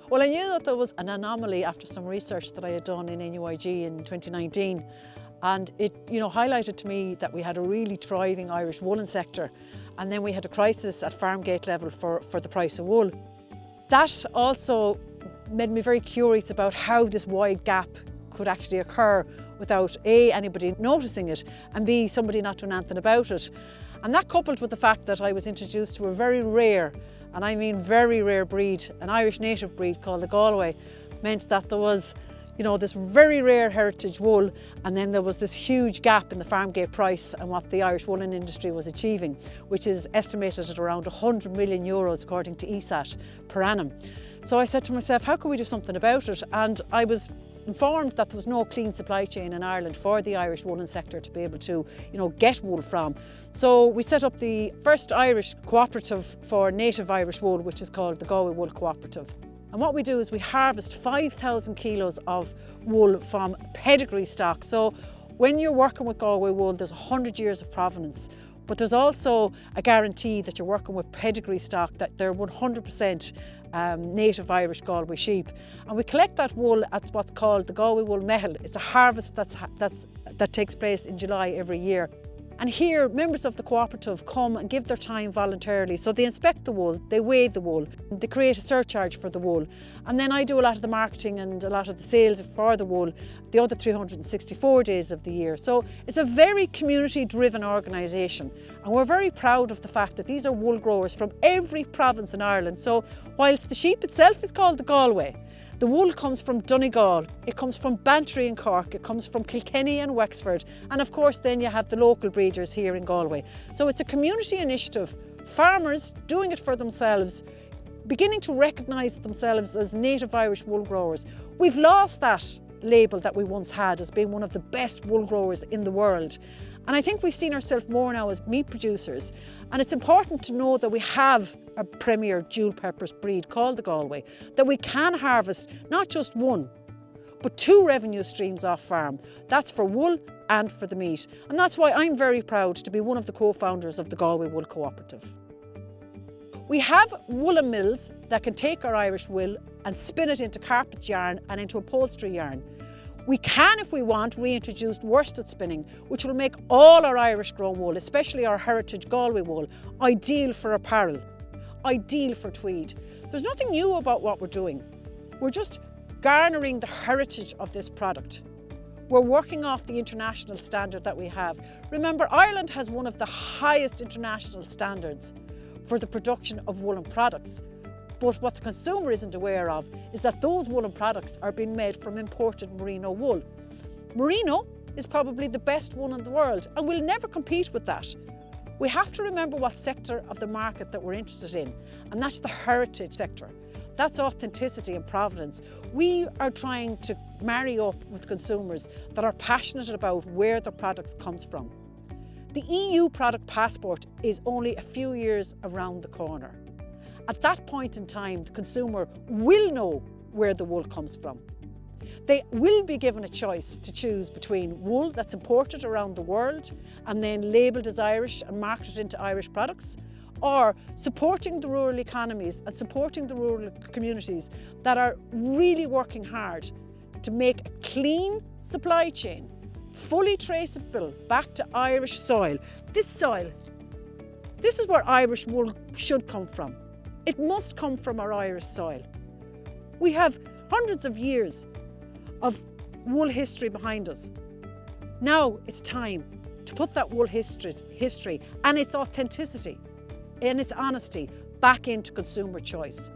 Well, I knew that there was an anomaly after some research that I had done in NUIG in 2019, and it highlighted to me that we had a really thriving Irish woolen sector, and then we had a crisis at farm gate level for the price of wool. That also made me very curious about how this wide gap could actually occur without A, anybody noticing it, and B, somebody not doing anything about it. And that, coupled with the fact that I was introduced to a very rare, and I mean very rare breed, an Irish native breed called the Galway, meant that there was this very rare heritage wool, and then there was this huge gap in the farm gate price and what the Irish woolen industry was achieving, which is estimated at around €100 million according to ESAT per annum. So I said to myself, how can we do something about it? And I was informed that there was no clean supply chain in Ireland for the Irish woolen sector to be able to, get wool from. So we set up the first Irish cooperative for native Irish wool, which is called the Galway Wool Co-op. And what we do is we harvest 5,000 kilos of wool from pedigree stock. So when you're working with Galway wool, there's 100 years of provenance, but there's also a guarantee that you're working with pedigree stock, that they're 100% native Irish Galway sheep. And we collect that wool at what's called the Galway Wool Mehel. It's a harvest that takes place in July every year. And here, members of the cooperative come and give their time voluntarily. So they inspect the wool, they weigh the wool, they create a surcharge for the wool. And then I do a lot of the marketing and a lot of the sales for the wool the other 364 days of the year. So it's a very community-driven organisation. And we're very proud of the fact that these are wool growers from every province in Ireland. So whilst the sheep itself is called the Galway, the wool comes from Donegal, it comes from Bantry in Cork, it comes from Kilkenny and Wexford, and of course then you have the local breeders here in Galway. So it's a community initiative, farmers doing it for themselves, beginning to recognise themselves as native Irish wool growers. We've lost that label that we once had as being one of the best wool growers in the world. And I think we've seen ourselves more now as meat producers. And it's important to know that we have a premier dual purpose breed called the Galway, that we can harvest not just one, but 2 revenue streams off farm. That's for wool and for the meat. And that's why I'm very proud to be one of the co-founders of the Galway Wool Co-op. We have woolen mills that can take our Irish wool and spin it into carpet yarn and into upholstery yarn. We can, if we want, reintroduce worsted spinning, which will make all our Irish grown wool, especially our heritage Galway wool, ideal for apparel, ideal for tweed. There's nothing new about what we're doing. We're just garnering the heritage of this product. We're working off the international standard that we have. Remember, Ireland has one of the highest international standards for the production of woolen products. But what the consumer isn't aware of is that those woolen products are being made from imported merino wool. Merino is probably the best wool in the world, and we'll never compete with that. We have to remember what sector of the market that we're interested in, and that's the heritage sector. That's authenticity and provenance. We are trying to marry up with consumers that are passionate about where their products comes from. The EU product passport is only a few years around the corner. At that point in time, the consumer will know where the wool comes from. They will be given a choice to choose between wool that's imported around the world and then labelled as Irish and marketed into Irish products, or supporting the rural economies and supporting the rural communities that are really working hard to make a clean supply chain, fully traceable back to Irish soil. This soil, this is where Irish wool should come from. It must come from our Irish soil. We have hundreds of years of wool history behind us. Now it's time to put that wool history and its authenticity and its honesty back into consumer choice.